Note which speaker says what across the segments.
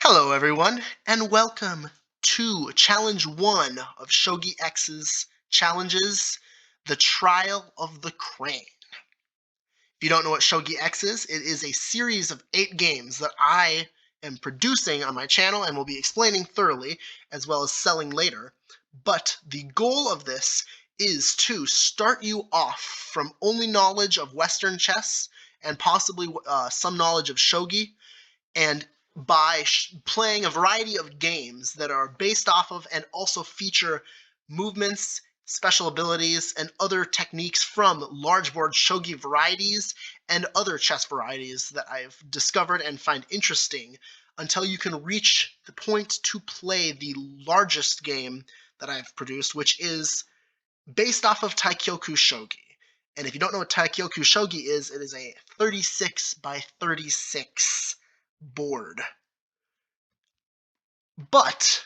Speaker 1: Hello, everyone, and welcome to Challenge 1 of Shogi X's challenges, The Trial of the Crane. If you don't know what Shogi X is, it is a series of 8 games that I am producing on my channel and will be explaining thoroughly, as well as selling later. But the goal of this is to start you off from only knowledge of Western chess and possibly some knowledge of Shogi, and by playing a variety of games that are based off of and also feature movements, special abilities, and other techniques from large board shogi varieties and other chess varieties that I've discovered and find interesting until you can reach the point to play the largest game that I've produced, which is based off of Taikyoku Shogi. And if you don't know what Taikyoku Shogi is, it is a 36 by 36 board. But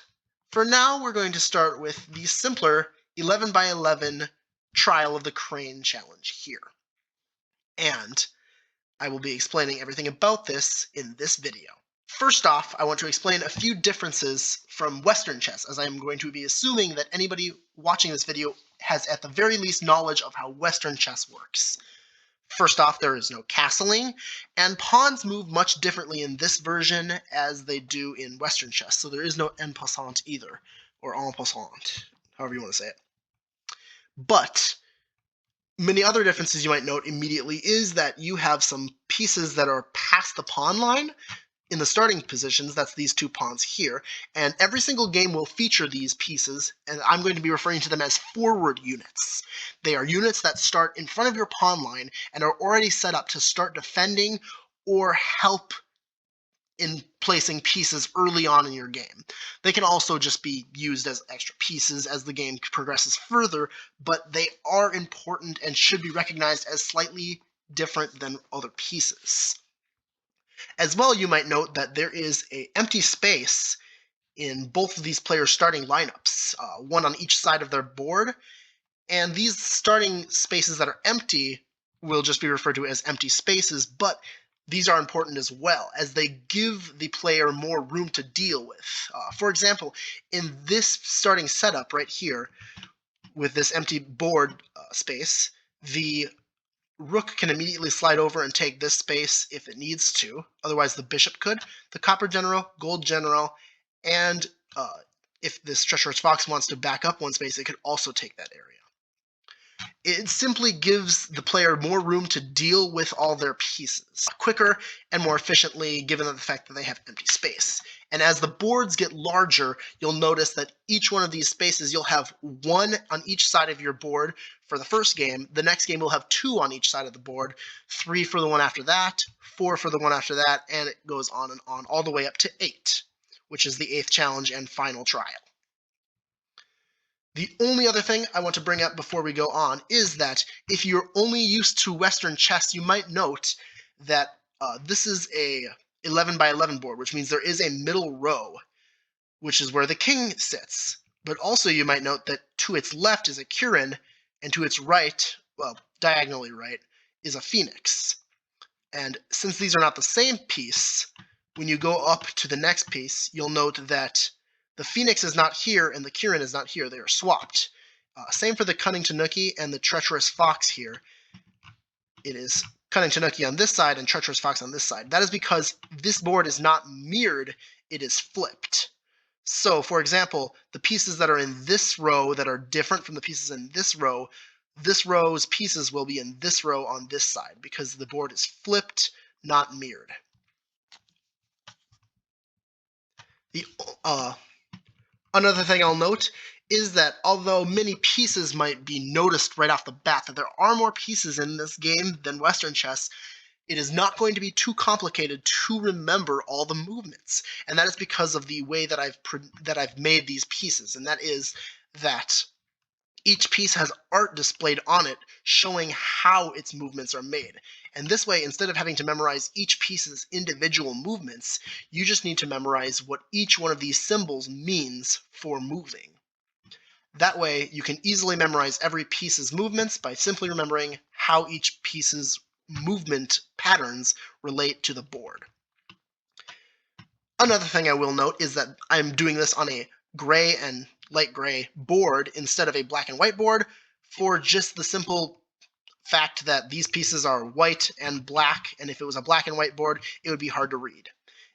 Speaker 1: for now, we're going to start with the simpler 11 by 11 Trial of the Crane challenge here. And I will be explaining everything about this in this video. First off, I want to explain a few differences from Western chess, as I am going to be assuming that anybody watching this video has at the very least knowledge of how Western chess works. First off, there is no castling, and pawns move much differently in this version as they do in Western chess, so there is no en passant either, or en passant, however you want to say it. But many other differences you might note immediately is that you have some pieces that are past the pawn line in the starting positions. That's these two pawns here, and every single game will feature these pieces, and I'm going to be referring to them as forward units. They are units that start in front of your pawn line and are already set up to start defending or help in placing pieces early on in your game. They can also just be used as extra pieces as the game progresses further, but they are important and should be recognized as slightly different than other pieces. As well, you might note that there is an empty space in both of these players' starting lineups, one on each side of their board, and these starting spaces that are empty will just be referred to as empty spaces, but these are important as well, as they give the player more room to deal with. For example, in this starting setup right here, with this empty board space, the rook can immediately slide over and take this space if it needs to. Otherwise, the bishop could. The copper general, gold general, and if this treacherous fox wants to back up one space, it could also take that area. It simply gives the player more room to deal with all their pieces quicker and more efficiently, given the fact that they have empty space. And as the boards get larger, you'll notice that each one of these spaces, you'll have one on each side of your board for the first game. The next game will have two on each side of the board, 3 for the one after that, 4 for the one after that, and it goes on and on all the way up to 8, which is the 8th challenge and final trial. The only other thing I want to bring up before we go on is that if you're only used to Western chess, you might note that this is a 11 by 11 board, which means there is a middle row, which is where the king sits. But also you might note that to its left is a Kirin, and to its right, well, diagonally right, is a phoenix. And since these are not the same piece, when you go up to the next piece, you'll note that the phoenix is not here and the Kirin is not here. They are swapped. Same for the cunning tanuki and the treacherous fox here. It is cunning tanuki on this side and treacherous fox on this side. That is because this board is not mirrored, it is flipped. So, for example, the pieces that are in this row that are different from the pieces in this row's pieces will be in this row on this side because the board is flipped, not mirrored. Another thing I'll note is that although many pieces might be noticed right off the bat, that there are more pieces in this game than Western chess, it is not going to be too complicated to remember all the movements. And that is because of the way that I've made these pieces, and that is that each piece has art displayed on it showing how its movements are made. And this way, instead of having to memorize each piece's individual movements, you just need to memorize what each one of these symbols means for moving. That way, you can easily memorize every piece's movements by simply remembering how each piece's movement patterns relate to the board. Another thing I will note is that I'm doing this on a gray and light gray board instead of a black and white board for just the simple fact that these pieces are white and black, and if it was a black and white board, it would be hard to read.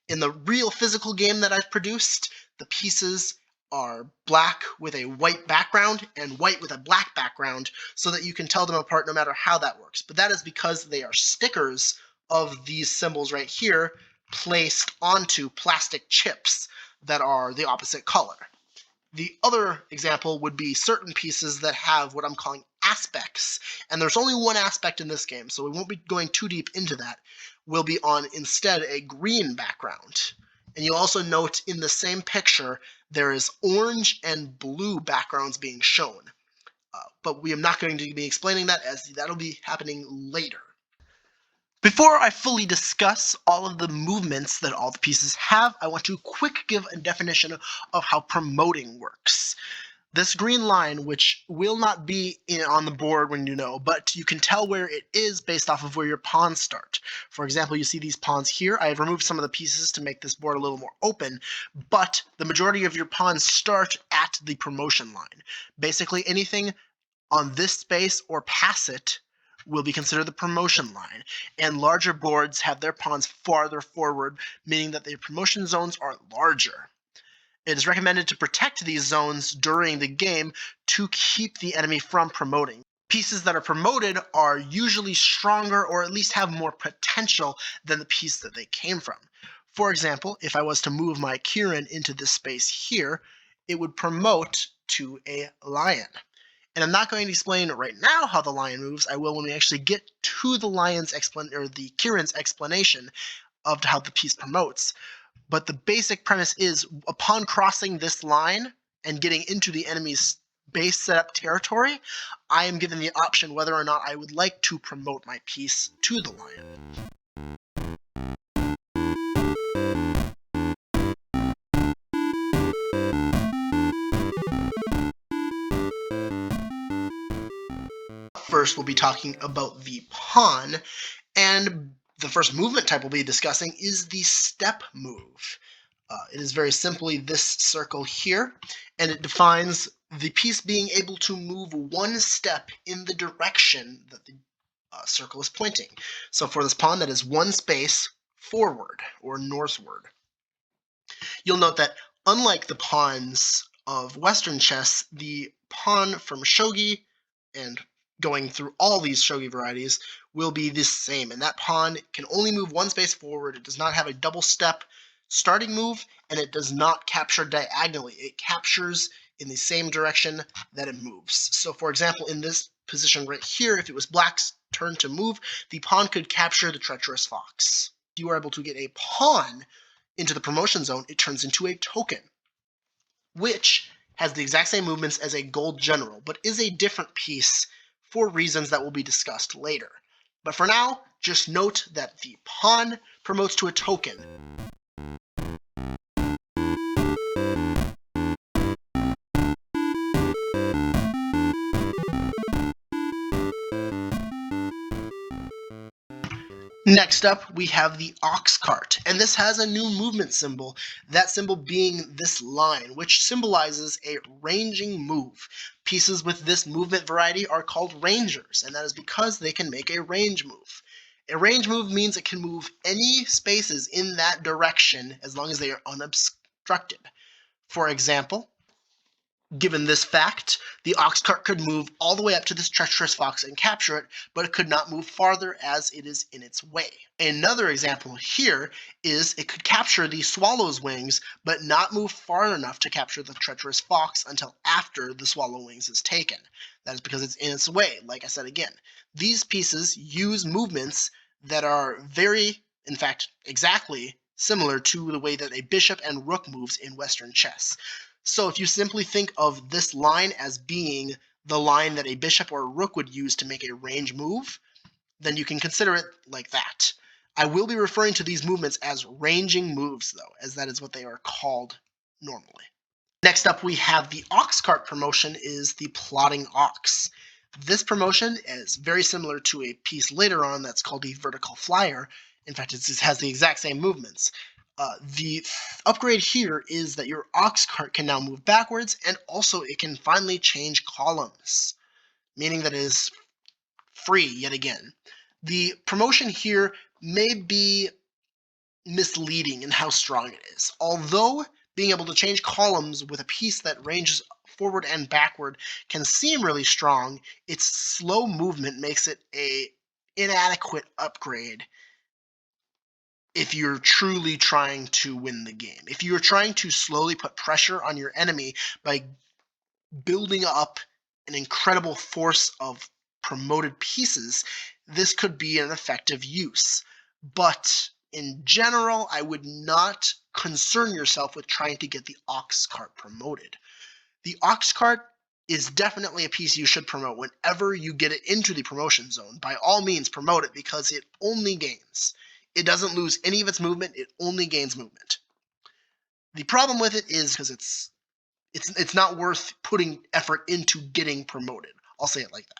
Speaker 1: In the real physical game that I've produced, the pieces are black with a white background and white with a black background so that you can tell them apart no matter how that works. But that is because they are stickers of these symbols right here placed onto plastic chips that are the opposite color. The other example would be certain pieces that have what I'm calling aspects, and there's only one aspect in this game, so we won't be going too deep into that. We'll be on instead a green background. And you'll also note in the same picture there is orange and blue backgrounds being shown. But we are not going to be explaining that, as that'll be happening later. Before I fully discuss all of the movements that all the pieces have, I want to quick give a definition of how promoting works. This green line, which will not be on the board when you know, but you can tell where it is based off of where your pawns start. For example, you see these pawns here. I have removed some of the pieces to make this board a little more open, but the majority of your pawns start at the promotion line. Basically, anything on this space or past it will be considered the promotion line, and larger boards have their pawns farther forward, meaning that the promotion zones are larger. It is recommended to protect these zones during the game to keep the enemy from promoting. Pieces that are promoted are usually stronger or at least have more potential than the piece that they came from. For example, if I was to move my Kieran into this space here, it would promote to a lion. And I'm not going to explain right now how the lion moves. I will when we actually get to the lion's the Kieran's explanation of how the piece promotes. But the basic premise is, upon crossing this line and getting into the enemy's base setup territory, I am given the option whether or not I would like to promote my piece to the lion. First, we'll be talking about the pawn, and the first movement type we'll be discussing is the step move. It is very simply this circle here, and it defines the piece being able to move one step in the direction that the circle is pointing. So for this pawn, that is one space forward or northward. You'll note that unlike the pawns of Western chess, the pawn from Shogi and going through all these shogi varieties will be the same, and that pawn can only move one space forward. It does not have a double step starting move, and it does not capture diagonally. It captures in the same direction that it moves. So for example, in this position right here, if it was black's turn to move, the pawn could capture the treacherous fox. If you are able to get a pawn into the promotion zone, it turns into a token, which has the exact same movements as a gold general, but is a different piece for reasons that will be discussed later. But for now, just note that the pawn promotes to a token. Next up, we have the ox cart, and this has a new movement symbol, that symbol being this line, which symbolizes a ranging move. Pieces with this movement variety are called rangers, and that is because they can make a range move. A range move means it can move any spaces in that direction as long as they are unobstructed. For example, given this fact, the ox cart could move all the way up to this treacherous fox and capture it, but it could not move farther as it is in its way. Another example here is it could capture the swallow's wings, but not move far enough to capture the treacherous fox until after the swallow wings is taken. That is because it's in its way, like I said again. These pieces use movements that are very, in fact, exactly similar to the way that a bishop and rook moves in Western chess. So if you simply think of this line as being the line that a bishop or a rook would use to make a range move, then you can consider it like that. I will be referring to these movements as ranging moves, though, as that is what they are called normally. Next up, we have the ox cart promotion is the plodding ox. This promotion is very similar to a piece later on that's called the vertical flyer. In fact, it has the exact same movements. The upgrade here is that your ox cart can now move backwards, and also it can finally change columns, meaning that it is free yet again. The promotion here may be misleading in how strong it is. Although being able to change columns with a piece that ranges forward and backward can seem really strong, its slow movement makes it a inadequate upgrade if you're truly trying to win the game. If you're trying to slowly put pressure on your enemy by building up an incredible force of promoted pieces, this could be an effective use. But in general, I would not concern yourself with trying to get the ox cart promoted. The ox cart is definitely a piece you should promote whenever you get it into the promotion zone. By all means, promote it because it only gains. It doesn't lose any of its movement, it only gains movement. The problem with it is because it's not worth putting effort into getting promoted. I'll say it like that.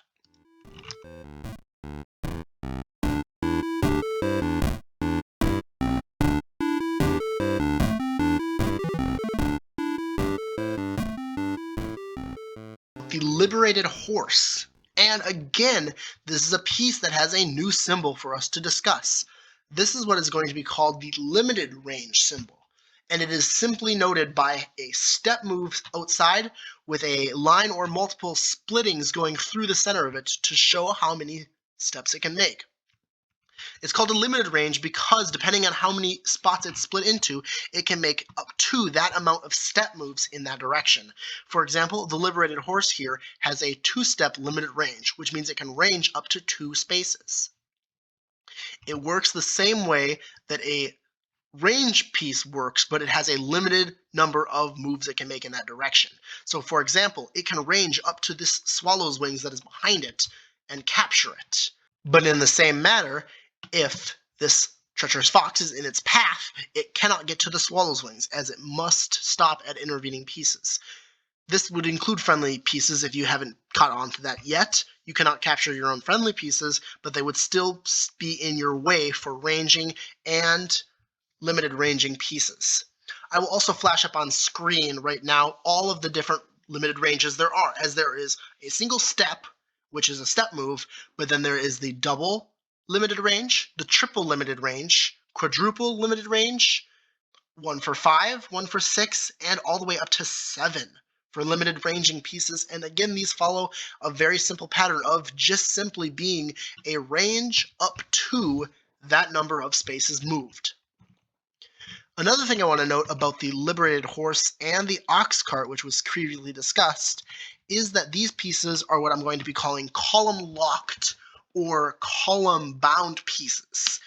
Speaker 1: The liberated horse. And again, this is a piece that has a new symbol for us to discuss. This is what is going to be called the limited range symbol. And it is simply noted by a step move outside with a line or multiple splittings going through the center of it to show how many steps it can make. It's called a limited range because depending on how many spots it's split into, it can make up to that amount of step moves in that direction. For example, the liberated horse here has a 2-step limited range, which means it can range up to 2 spaces. It works the same way that a range piece works, but it has a limited number of moves it can make in that direction. So for example, it can range up to this swallow's wings that is behind it and capture it. But in the same manner, if this treacherous fox is in its path, it cannot get to the swallow's wings, as it must stop at intervening pieces. This would include friendly pieces if you haven't caught on to that yet. You cannot capture your own friendly pieces, but they would still be in your way for ranging and limited ranging pieces. I will also flash up on screen right now all of the different limited ranges there are, as there is a single step, which is a step move, but then there is the double limited range, the triple limited range, quadruple limited range, 1 for 5, 1 for 6, and all the way up to 7 for limited ranging pieces. And again, these follow a very simple pattern of just simply being a range up to that number of spaces moved. Another thing I want to note about the liberated horse and the ox cart, which was previously discussed, is that these pieces are what I'm going to be calling column locked or column bound pieces.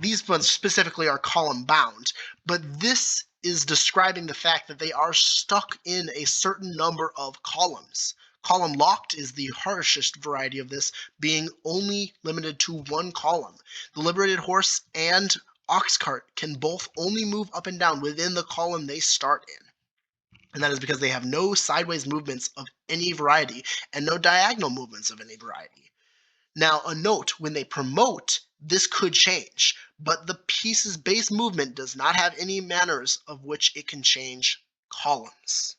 Speaker 1: These ones specifically are column bound, but this is describing the fact that they are stuck in a certain number of columns. Column locked is the harshest variety of this, being only limited to 1 column. The liberated horse and ox cart can both only move up and down within the column they start in. And that is because they have no sideways movements of any variety and no diagonal movements of any variety. Now, a note, when they promote, this could change, but the piece's base movement does not have any manners of which it can change columns.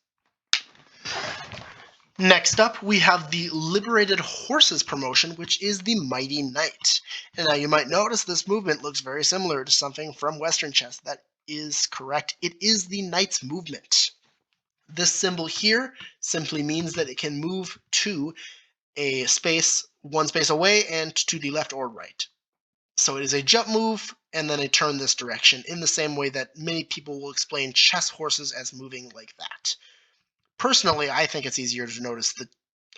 Speaker 1: Next up, we have the liberated horses promotion, which is the Mighty Knight. And now you might notice this movement looks very similar to something from Western chess. That is correct. It is the knight's movement. This symbol here simply means that it can move to a space, 1 space away, and to the left or right. So it is a jump move and then a turn this direction, in the same way that many people will explain chess horses as moving like that. Personally, I think it's easier to notice that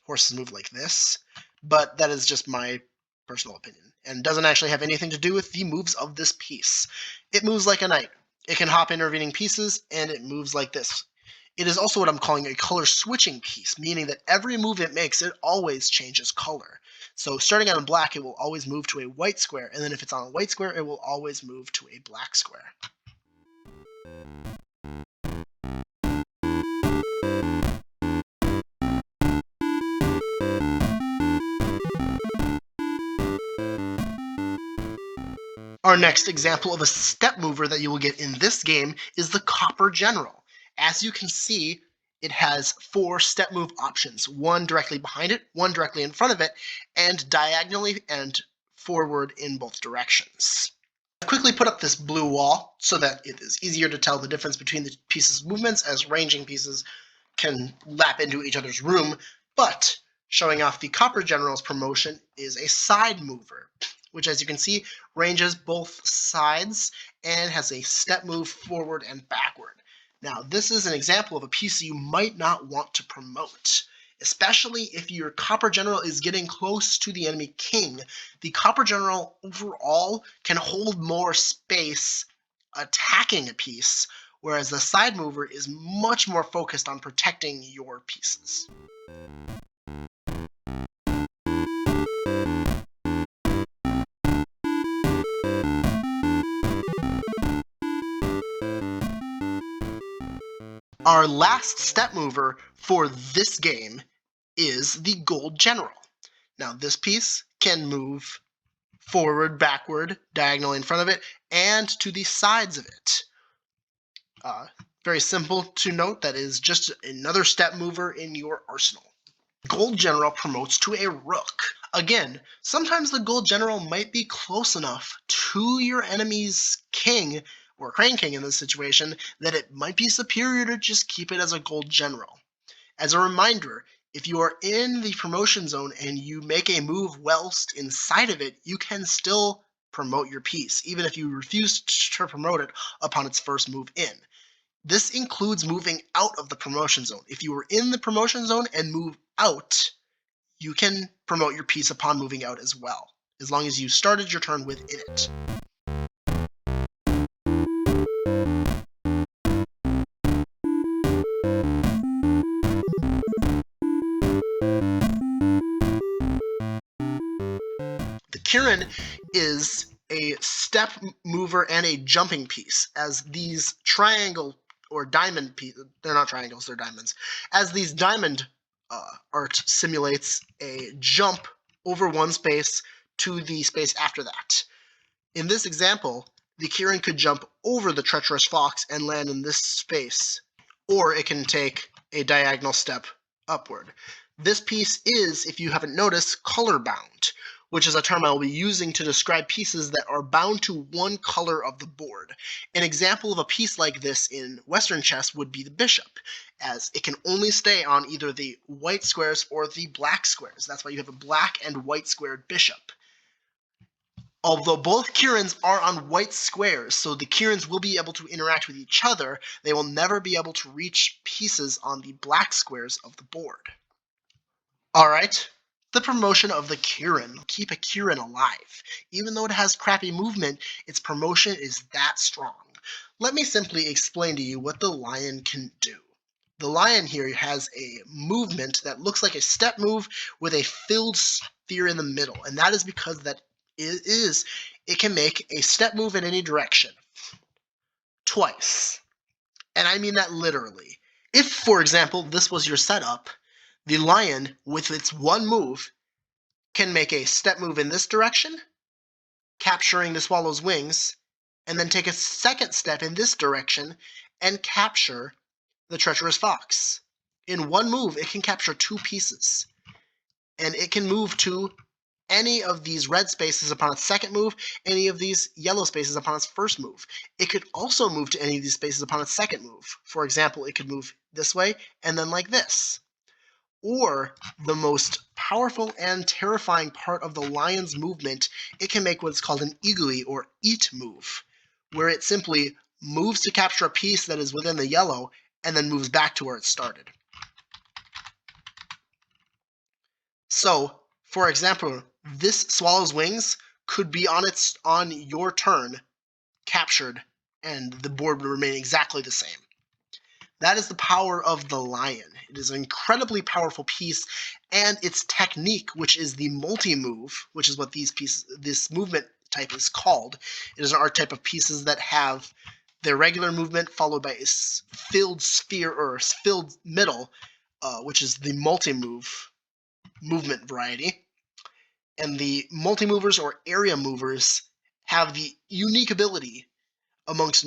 Speaker 1: horses move like this, but that is just my personal opinion, and doesn't actually have anything to do with the moves of this piece. It moves like a knight. It can hop intervening pieces, and it moves like this. It is also what I'm calling a color switching piece, meaning that every move it makes, it always changes color. So starting out in black, it will always move to a white square, and then if it's on a white square, it will always move to a black square. Our next example of a step mover that you will get in this game is the Copper General. As you can see, it has 4 step move options, one directly behind it, one directly in front of it, and diagonally and forward in both directions. I've quickly put up this blue wall so that it is easier to tell the difference between the pieces' movements, as ranging pieces can lap into each other's room, but showing off the Copper General's promotion is a side mover, which, as you can see, ranges both sides and has a step move forward and backward. Now, this is an example of a piece you might not want to promote, especially if your Copper General is getting close to the enemy king. The Copper General overall can hold more space attacking a piece, whereas the side mover is much more focused on protecting your pieces. Our last step mover for this game is the Gold General. Now, this piece can move forward, backward, diagonally in front of it, and to the sides of it. Very simple to note, that is just another step mover in your arsenal. Gold General promotes to a Rook. Again, sometimes the Gold General might be close enough to your enemy's king, or Crane King in this situation, that it might be superior to just keep it as a Gold General. As a reminder, if you are in the promotion zone and you make a move whilst inside of it, you can still promote your piece, even if you refuse to promote it upon its first move in. This includes moving out of the promotion zone. If you are in the promotion zone and move out, you can promote your piece upon moving out as well, as long as you started your turn within it. The Kirin is a step mover and a jumping piece, as these triangle or diamond pieces, they're not triangles, they're diamonds, as these diamond art simulates a jump over one space to the space after that. In this example, the Kirin could jump over the treacherous fox and land in this space, or it can take a diagonal step upward. This piece is, if you haven't noticed, color bound, which is a term I will be using to describe pieces that are bound to one color of the board. An example of a piece like this in Western chess would be the bishop, as it can only stay on either the white squares or the black squares. That's why you have a black and white squared bishop. Although both Kirins are on white squares, so the Kirins will be able to interact with each other, they will never be able to reach pieces on the black squares of the board. Alright, the promotion of the Kirin. Keep a Kirin alive. Even though it has crappy movement, its promotion is that strong. Let me simply explain to you what the lion can do. The lion here has a movement that looks like a step move with a filled sphere in the middle, and that is because it can make a step move in any direction. Twice. And I mean that literally. If, for example, this was your setup, the lion, with its one move, can make a step move in this direction, capturing the swallow's wings, and then take a second step in this direction and capture the treacherous fox. In one move, it can capture 2 pieces, and it can move to any of these red spaces upon its second move, any of these yellow spaces upon its first move. It could also move to any of these spaces upon its second move. For example, it could move this way and then like this. Or, the most powerful and terrifying part of the lion's movement, it can make what's called an igui or eat move, where it simply moves to capture a piece that is within the yellow and then moves back to where it started. So, for example, this swallow's wings could be on your turn, captured, and the board would remain exactly the same. That is the power of the lion. It is an incredibly powerful piece, and its technique, which is the multi-move, which is what this movement type is called. It is an art type of pieces that have their regular movement followed by a filled sphere or filled middle, which is the multi-move movement variety. And the multi-movers or area movers have the unique ability amongst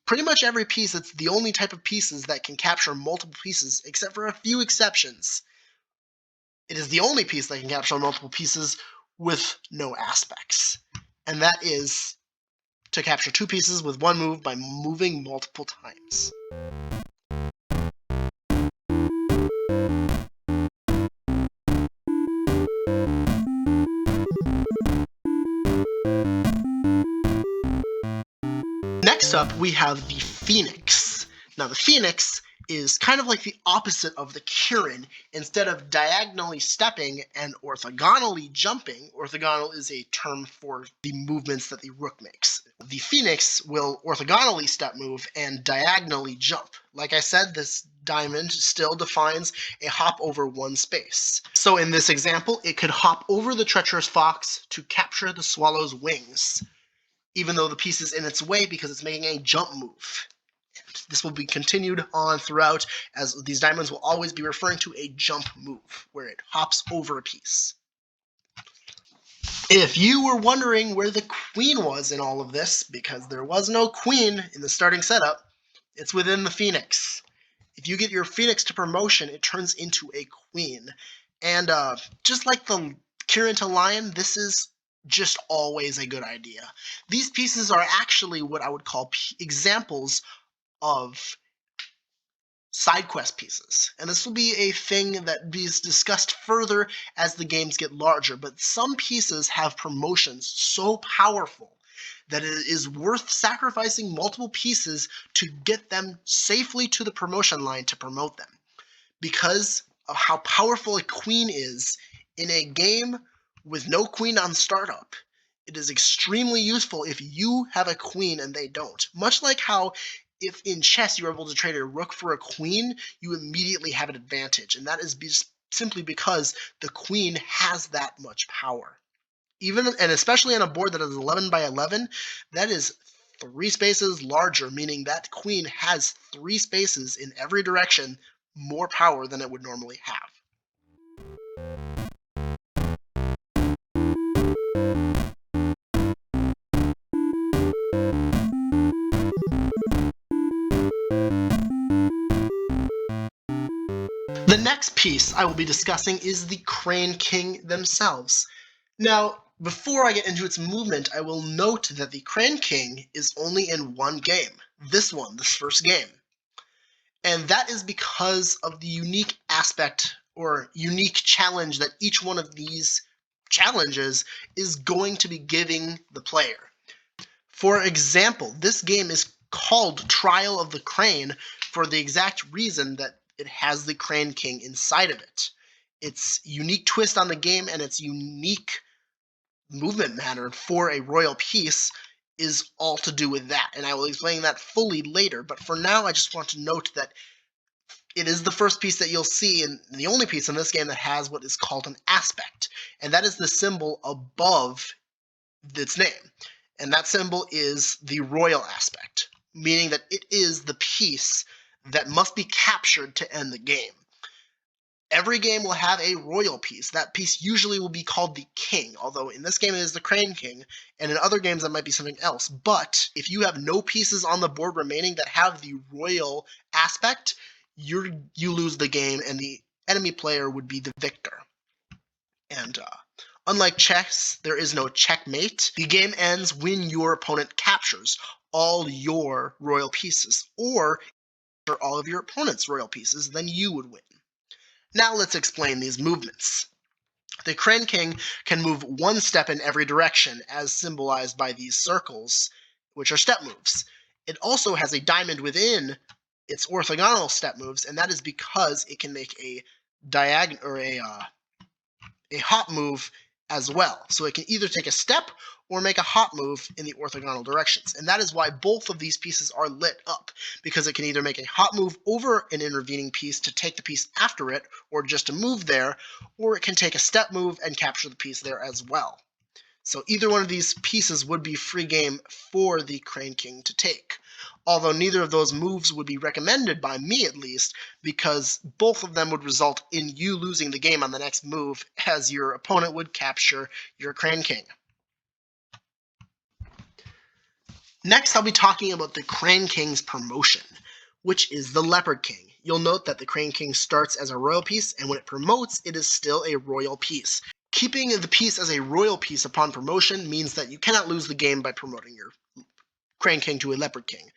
Speaker 1: pretty much every piece. It's the only type of pieces that can capture multiple pieces, except for a few exceptions. It is the only piece that can capture multiple pieces with no aspects. And that is to capture two pieces with one move by moving multiple times. Next up, we have the Phoenix. Now, the Phoenix is kind of like the opposite of the Kirin. Instead of diagonally stepping and orthogonally jumping, orthogonal is a term for the movements that the rook makes. The Phoenix will orthogonally step move and diagonally jump. Like I said, this diamond still defines a hop over one space. So in this example, it could hop over the treacherous fox to capture the swallow's wings, even though the piece is in its way because it's making a jump move. This will be continued on throughout, as these diamonds will always be referring to a jump move, where it hops over a piece. If you were wondering where the queen was in all of this, because there was no queen in the starting setup, it's within the Phoenix. If you get your Phoenix to promotion, it turns into a queen. And just like the Kirin to lion, this is just always a good idea. These pieces are actually what I would call examples of side quest pieces, and this will be a thing that is discussed further as the games get larger, but some pieces have promotions so powerful that it is worth sacrificing multiple pieces to get them safely to the promotion line to promote them. Because of how powerful a queen is in a game with no queen on startup, it is extremely useful if you have a queen and they don't. Much like how if in chess you're able to trade a rook for a queen, you immediately have an advantage. And that is simply because the queen has that much power. Even and especially on a board that is 11 by 11, that is 3 spaces larger, meaning that queen has 3 spaces in every direction, more power than it would normally have. The next piece I will be discussing is the Crane King themselves. Now, before I get into its movement, I will note that the Crane King is only in one game. This one, this first game. And that is because of the unique aspect or unique challenge that each one of these challenges is going to be giving the player. For example, this game is called Trial of the Crane for the exact reason that it has the Crane King inside of it. Its unique twist on the game and its unique movement pattern for a royal piece is all to do with that, and I will explain that fully later. But for now, I just want to note that it is the first piece that you'll see, and the only piece in this game that has what is called an aspect, and that is the symbol above its name. And that symbol is the royal aspect, meaning that it is the piece that must be captured to end the game. Every game will have a royal piece. That piece usually will be called the king, although in this game it is the Crane King, and in other games that might be something else. But if you have no pieces on the board remaining that have the royal aspect, you lose the game, and the enemy player would be the victor. And unlike chess, there is no checkmate. The game ends when your opponent captures all your royal pieces, or all of your opponent's royal pieces, then you would win. Now let's explain these movements. The Crane King can move one step in every direction, as symbolized by these circles, which are step moves. It also has a diamond within its orthogonal step moves, and that is because it can make a diagonal or a hop move as well. So it can either take a step or make a hop move in the orthogonal directions. And that is why both of these pieces are lit up, because it can either make a hop move over an intervening piece to take the piece after it, or just to move there, or it can take a step move and capture the piece there as well. So either one of these pieces would be free game for the Crane King to take. Although neither of those moves would be recommended by me, at least, because both of them would result in you losing the game on the next move, as your opponent would capture your Crane King. Next, I'll be talking about the Crane King's promotion, which is the Leopard King. You'll note that the Crane King starts as a royal piece, and when it promotes, it is still a royal piece. Keeping the piece as a royal piece upon promotion means that you cannot lose the game by promoting your Crane King to a Leopard King.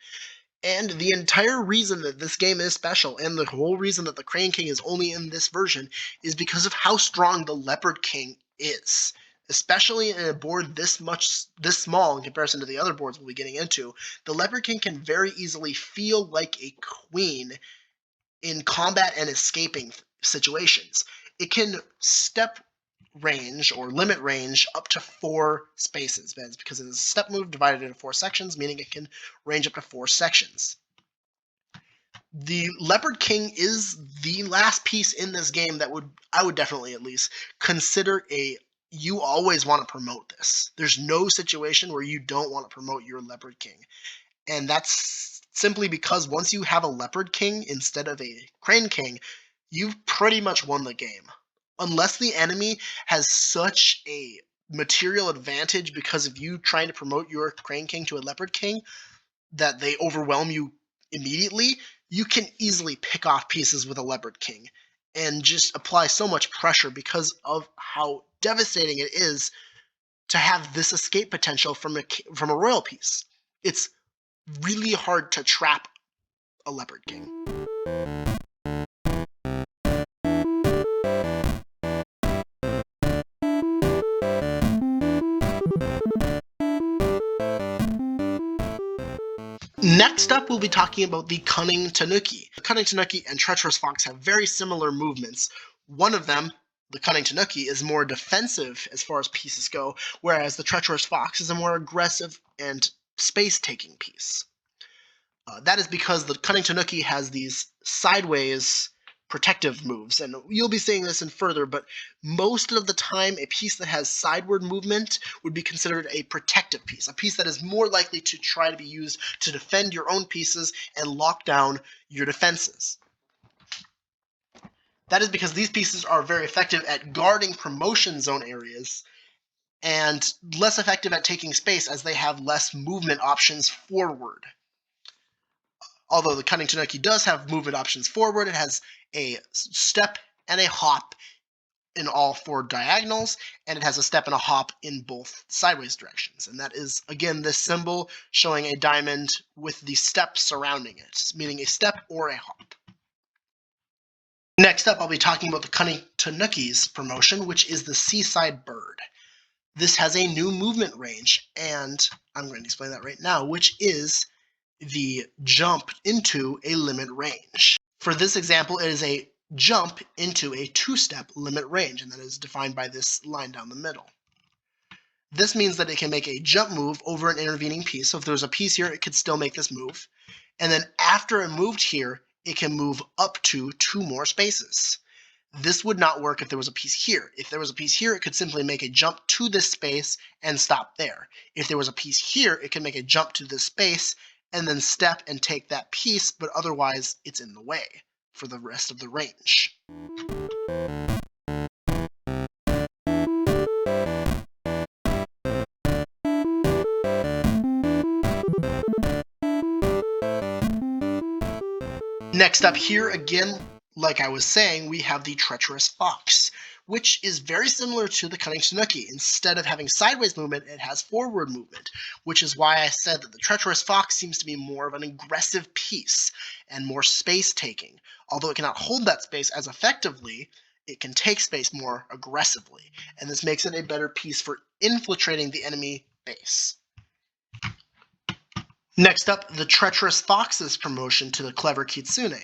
Speaker 1: And the entire reason that this game is special, and the whole reason that the Crane King is only in this version, is because of how strong the Leopard King is. Especially in a board this small in comparison to the other boards we'll be getting into, the Leopard King can very easily feel like a queen in combat and escaping situations. It can step range or limit range up to 4 spaces. That's because it is a step move divided into 4 sections, meaning it can range up to 4 sections. The Leopard King is the last piece in this game that I would definitely at least consider you always want to promote this. There's no situation where you don't want to promote your Leopard King. And that's simply because once you have a Leopard King instead of a Crane King, you've pretty much won the game. Unless the enemy has such a material advantage because of you trying to promote your Crane King to a Leopard King that they overwhelm you immediately, you can easily pick off pieces with a Leopard King and just apply so much pressure because of how devastating it is to have this escape potential from a royal piece. It's really hard to trap a Leopard King. Next up, we'll be talking about the Cunning Tanuki. The Cunning Tanuki and Treacherous Fox have very similar movements. One of them, the Cunning Tanuki, is more defensive as far as pieces go, whereas the Treacherous Fox is a more aggressive and space-taking piece. That is because the Cunning Tanuki has these sideways protective moves, and you'll be seeing this in further, but most of the time a piece that has sideward movement would be considered a protective piece, a piece that is more likely to try to be used to defend your own pieces and lock down your defenses. That is because these pieces are very effective at guarding promotion zone areas and less effective at taking space as they have less movement options forward. Although the Cunning Tanuki does have movement options forward, it has a step and a hop in all 4 diagonals, and it has a step and a hop in both sideways directions. And that is, again, this symbol showing a diamond with the step surrounding it, meaning a step or a hop. Next up, I'll be talking about the Cunning Tanuki's promotion, which is the Seaside Bird. This has a new movement range, and I'm going to explain that right now, which is the jump into a limit range. For this example, it is a jump into a 2-step limit range, and that is defined by this line down the middle. This means that it can make a jump move over an intervening piece. So if there's a piece here, it could still make this move. And then after it moved here, it can move up to 2 more spaces. This would not work if there was a piece here. If there was a piece here, it could simply make a jump to this space and stop there. If there was a piece here, it can make a jump to this space and then step and take that piece, but otherwise it's in the way for the rest of the range. Next up here, again, like I was saying, we have the Treacherous Fox, which is very similar to the Cunning Tanuki. Instead of having sideways movement, it has forward movement, which is why I said that the Treacherous Fox seems to be more of an aggressive piece and more space-taking. Although it cannot hold that space as effectively, it can take space more aggressively, and this makes it a better piece for infiltrating the enemy base. Next up, the Treacherous Fox's promotion to the Clever Kitsune.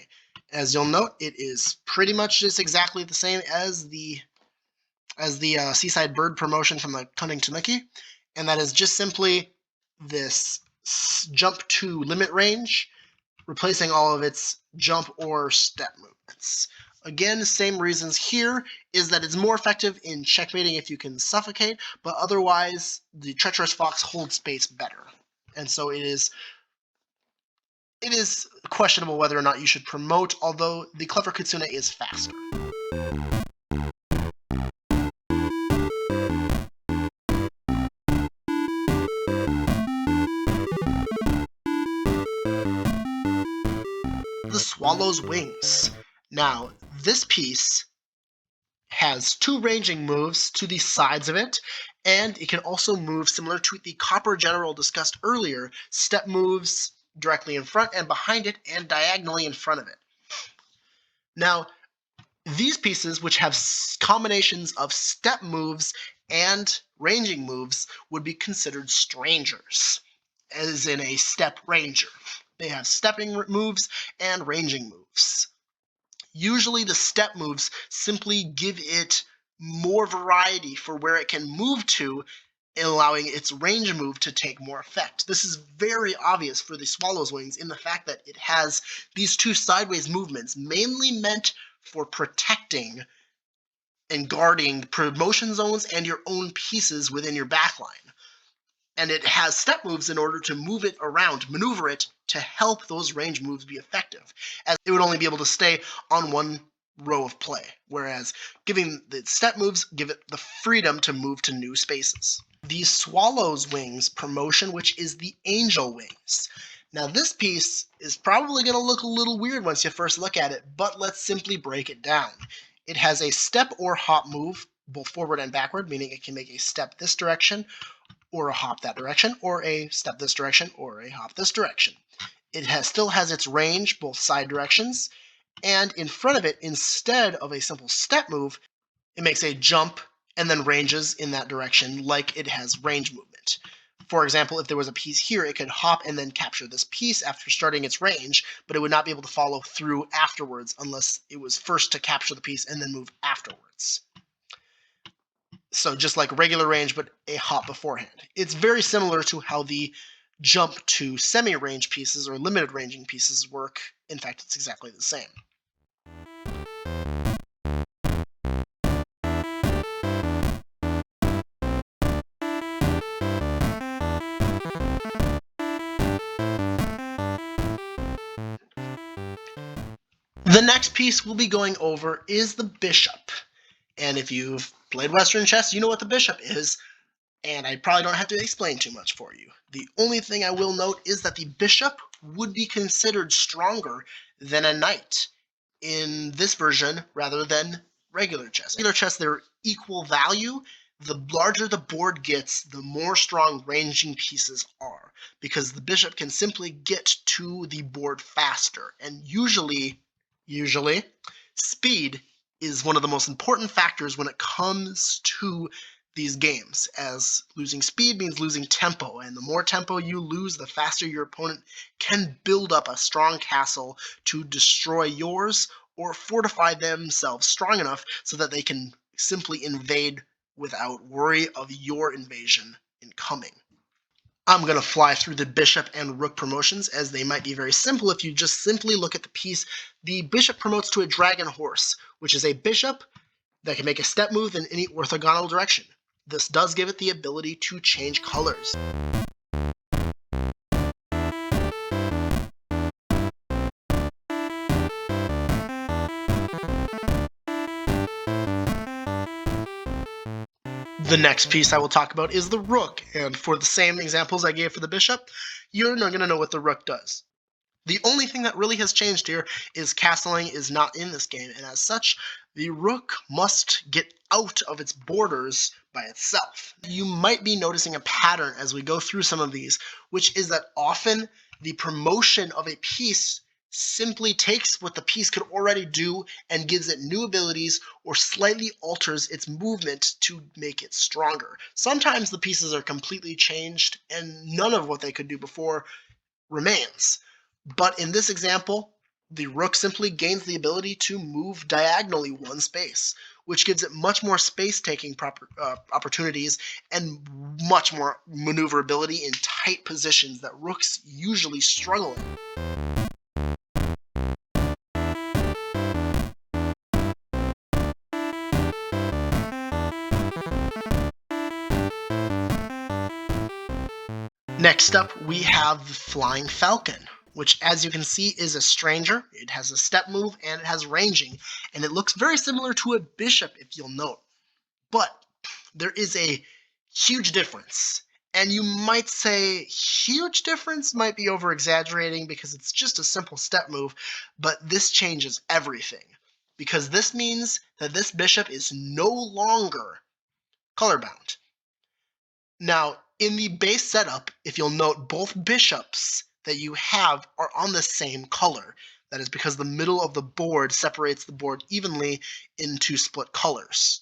Speaker 1: As you'll note, it is pretty much just exactly the same as the Seaside Bird promotion from the Cunning Tanuki, and that is just simply this jump to limit range, replacing all of its jump or step movements. Again, same reasons here, is that it's more effective in checkmating if you can suffocate, but otherwise the Treacherous Fox holds space better. And so it is questionable whether or not you should promote, although the Clever Kitsune is faster. swallow's wings. Now, this piece has 2 ranging moves to the sides of it, and it can also move similar to the copper general discussed earlier, step moves directly in front and behind it and diagonally in front of it. Now, these pieces, which have combinations of step moves and ranging moves, would be considered strangers, as in a step ranger. They have stepping moves and ranging moves. Usually the step moves simply give it more variety for where it can move to, allowing its range move to take more effect. This is very obvious for the swallow's wings in the fact that it has these 2 sideways movements, mainly meant for protecting and guarding promotion zones and your own pieces within your backline. And it has step moves in order to move it around, maneuver it to help those range moves be effective, as it would only be able to stay on one row of play, whereas giving the step moves give it the freedom to move to new spaces. The swallow's wings promotion, which is the angel wings. Now this piece is probably going to look a little weird once you first look at it, but let's simply break it down. It has a step or hop move, both forward and backward, meaning it can make a step this direction, or a hop that direction, or a step this direction, or a hop this direction. It still has its range, both side directions, and in front of it, instead of a simple step move, it makes a jump and then ranges in that direction like it has range movement. For example, if there was a piece here, it could hop and then capture this piece after starting its range, but it would not be able to follow through afterwards unless it was first to capture the piece and then move afterwards. So just like regular range, but a hop beforehand. It's very similar to how the jump to semi-range pieces or limited ranging pieces work. In fact, it's exactly the same. The next piece we'll be going over is the bishop. And if you've played Western chess, you know what the bishop is, and I probably don't have to explain too much for you. The only thing I will note is that the bishop would be considered stronger than a knight in this version rather than regular chess. Regular chess, they're equal value. The larger the board gets, the more strong ranging pieces are, because the bishop can simply get to the board faster, and usually, speed is one of the most important factors when it comes to these games, as losing speed means losing tempo, and the more tempo you lose, the faster your opponent can build up a strong castle to destroy yours or fortify themselves strong enough so that they can simply invade without worry of your invasion incoming. I'm going to fly through the bishop and rook promotions, as they might be very simple if you just simply look at the piece. The bishop promotes to a dragon horse, which is a bishop that can make a step move in any orthogonal direction. This does give it the ability to change colors. The next piece I will talk about is the rook, and for the same examples I gave for the bishop, you're not going to know what the rook does. The only thing that really has changed here is castling is not in this game, and as such, the rook must get out of its borders by itself. You might be noticing a pattern as we go through some of these, which is that often the promotion of a piece simply takes what the piece could already do and gives it new abilities or slightly alters its movement to make it stronger. Sometimes the pieces are completely changed and none of what they could do before remains. But in this example, the rook simply gains the ability to move diagonally one space, which gives it much more space-taking opportunities and much more maneuverability in tight positions that rooks usually struggle in. Next up, we have the Flying Falcon, which, as you can see, is a stranger. It has a step move and it has ranging, and it looks very similar to a bishop, if you'll note. But there is a huge difference, And you might say huge difference, might be over exaggerating because it's just a simple step move, but this changes everything. Because this means that this bishop is no longer colorbound. Now, in the base setup, if you'll note, both bishops that you have are on the same color. That is because the middle of the board separates the board evenly into split colors,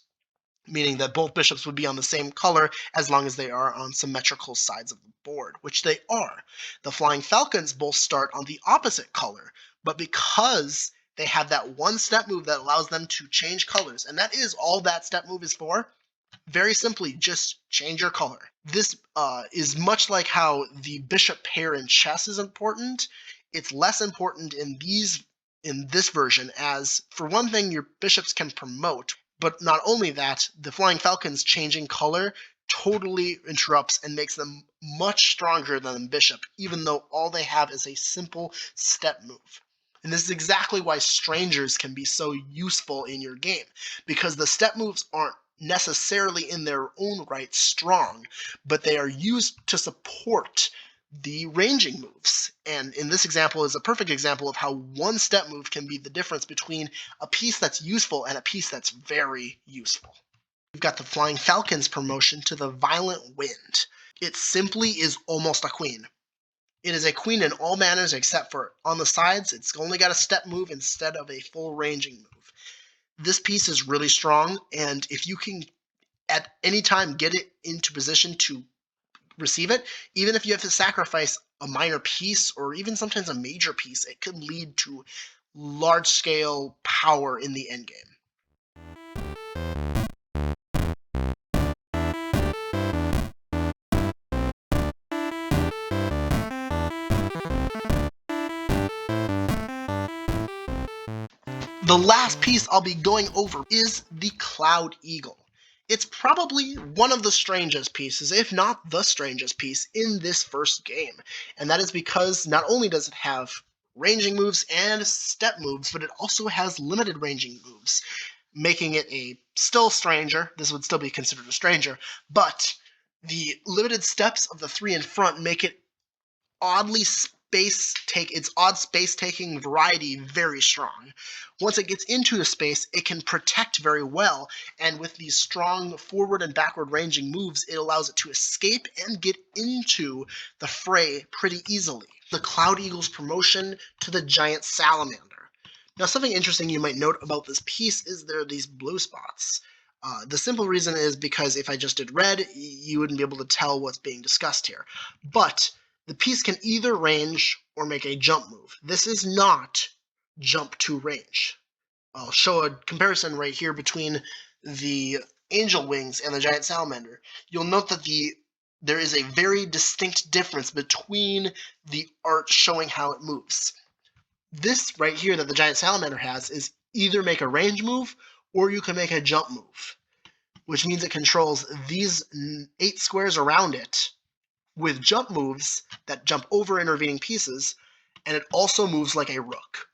Speaker 1: meaning that both bishops would be on the same color as long as they are on symmetrical sides of the board, which they are. The Flying Falcons both start on the opposite color, but because they have that one step move that allows them to change colors, and that is all that step move is for, very simply, just change your color. This is much like how the bishop pair in chess is important. It's less important in this version, as for one thing, your bishops can promote, but not only that, the Flying Falcons changing color totally interrupts and makes them much stronger than the bishop, even though all they have is a simple step move. And this is exactly why strangers can be so useful in your game, because the step moves aren't necessarily in their own right strong, but they are used to support the ranging moves. And in this example is a perfect example of how one step move can be the difference between a piece that's useful and a piece that's very useful. We've got the Flying Falcons promotion to the Violent Wind. It simply is almost a queen. It is a queen in all manners except for on the sides. It's only got a step move instead of a full ranging move. This piece is really strong, and if you can at any time get it into position to receive it, even if you have to sacrifice a minor piece or even sometimes a major piece, it could lead to large-scale power in the endgame. The last piece I'll be going over is the Cloud Eagle. It's probably one of the strangest pieces, if not the strangest piece, in this first game. And that is because not only does it have ranging moves and step moves, but it also has limited ranging moves, making it a still stranger. This would still be considered a stranger, but the limited steps of the three in front make it its odd space-taking variety very strong. Once it gets into the space, it can protect very well, and with these strong forward and backward ranging moves, it allows it to escape and get into the fray pretty easily. The Cloud Eagle's promotion to the Giant Salamander. Now, something interesting you might note about this piece is there are these blue spots. The simple reason is because if I just did red, you wouldn't be able to tell what's being discussed here. But the piece can either range or make a jump move. This is not jump to range. I'll show a comparison right here between the angel wings and the giant salamander. You'll note that there is a very distinct difference between the art showing how it moves. This right here that the giant salamander has is either make a range move or you can make a jump move, which means it controls these 8 squares around it with jump moves that jump over intervening pieces, and it also moves like a rook.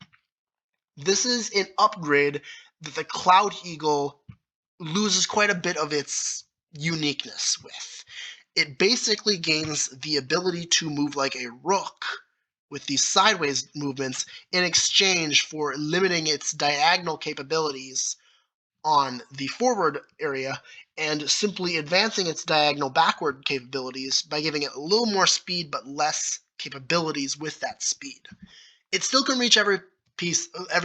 Speaker 1: This is an upgrade that the Cloud Eagle loses quite a bit of its uniqueness with. It basically gains the ability to move like a rook with these sideways movements in exchange for limiting its diagonal capabilities on the forward area and simply advancing its diagonal backward capabilities by giving it a little more speed but less capabilities with that speed. It still can reach every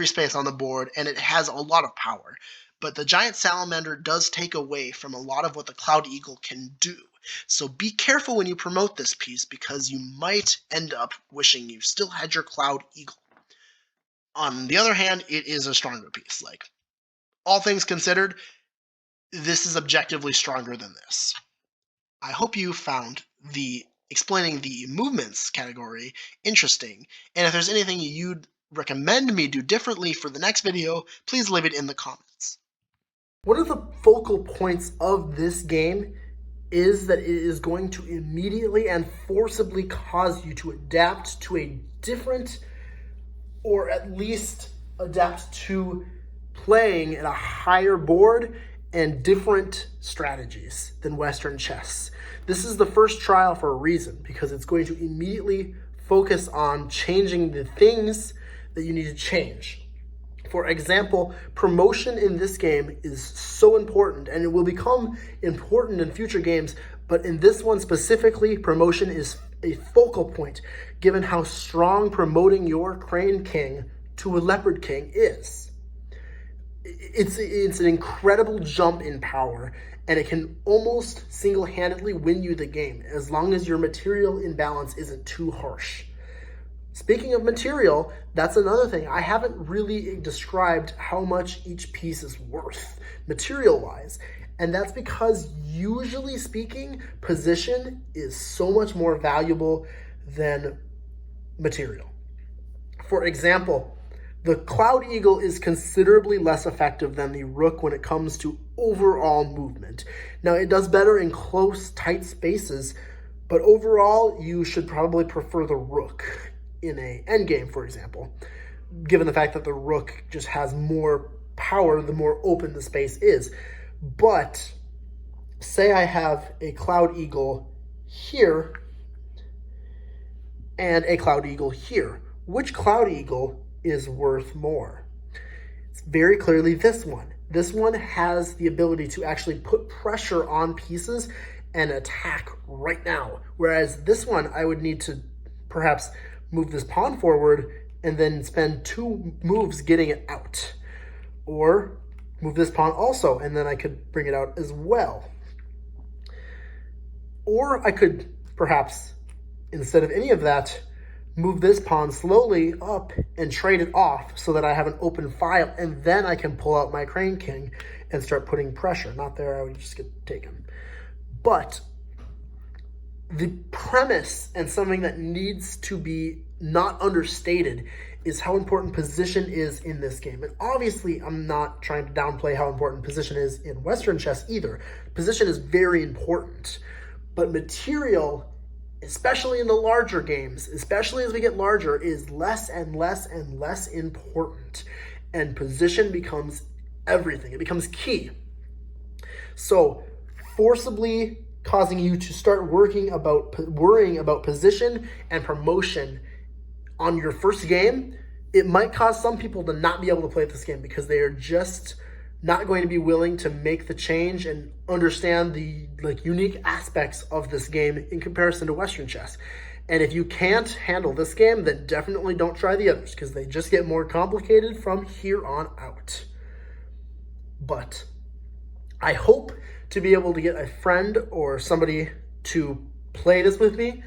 Speaker 1: space on the board, and it has a lot of power, but the Giant Salamander does take away from a lot of what the Cloud Eagle can do. So be careful when you promote this piece because you might end up wishing you still had your Cloud Eagle. On the other hand, it is a stronger piece. Like, all things considered, this is objectively stronger than this. I hope you found the explaining the movements category interesting, and if there's anything you'd recommend me do differently for the next video, please leave it in the comments. One of the focal points of this game is that it is going to immediately and forcibly cause you to adapt to a different, or at least adapt to playing at a higher board
Speaker 2: and different strategies than Western chess. This is the first trial for a reason, because it's going to immediately focus on changing the things that you need to change. For example, promotion in this game is so important, and it will become important in future games, but in this one specifically, promotion is a focal point, given how strong promoting your Crane King to a Leopard King is. It's an incredible jump in power, and it can almost single-handedly win you the game, as long as your material imbalance isn't too harsh. Speaking of material, that's another thing. I haven't really described how much each piece is worth, material-wise. And that's because, usually speaking, position is so much more valuable than material. For example, the Cloud Eagle is considerably less effective than the Rook when it comes to overall movement. Now, it does better in close, tight spaces, but overall, you should probably prefer the Rook in a endgame, for example, given the fact that the Rook just has more power the more open the space is. But say I have a Cloud Eagle here and a Cloud Eagle here. Which Cloud Eagle is worth more? It's very clearly this one. This one has the ability to actually put pressure on pieces and attack right now. Whereas this one, I would need to perhaps move this pawn forward and then spend 2 moves getting it out. Or move this pawn also, and then I could bring it out as well. Or I could perhaps, instead of any of that, move this pawn slowly up and trade it off so that I have an open file, and then I can pull out my Crane King and start putting pressure. Not there, I would just get taken. But the premise, and something that needs to be not understated, is how important position is in this game. And obviously, I'm not trying to downplay how important position is in Western chess either. Position is very important. But material, especially in the larger games, especially as we get larger, is less and less and less important. And position becomes everything. It becomes key. So, forcibly causing you to start worrying about position and promotion on your first game, it might cause some people to not be able to play this game because they are just not going to be willing to make the change and understand the unique aspects of this game in comparison to Western chess. And if you can't handle this game, then definitely don't try the others, because they just get more complicated from here on out. But I hope to be able to get a friend or somebody to play this with me,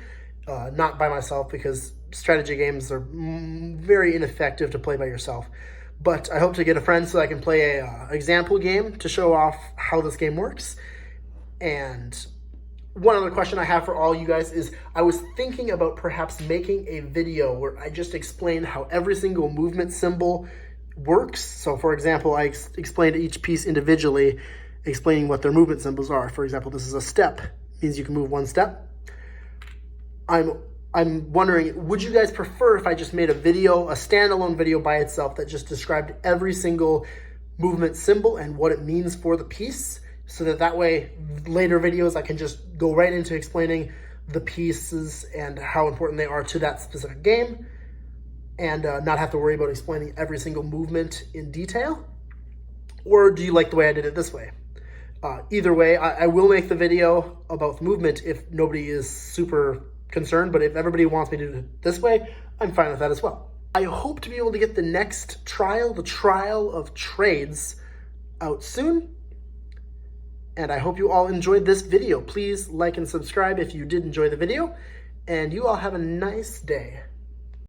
Speaker 2: not by myself, because strategy games are very ineffective to play by yourself. But I hope to get a friend so I can play a example game to show off how this game works. And one other question I have for all you guys is, I was thinking about perhaps making a video where I just explain how every single movement symbol works. So for example, I explained each piece individually, explaining what their movement symbols are. For example, this is a step, means you can move 1 step. I'm wondering, would you guys prefer if I just made a video, a standalone video by itself that just described every single movement symbol and what it means for the piece, so that way later videos I can just go right into explaining the pieces and how important they are to that specific game, and not have to worry about explaining every single movement in detail? Or do you like the way I did it this way? Either way, I will make the video about the movement if nobody is super concerned, but if everybody wants me to do it this way, I'm fine with that as well. I hope to be able to get the next trial, the trial of trades, out soon. And I hope you all enjoyed this video. Please like and subscribe if you did enjoy the video, and you all have a nice day.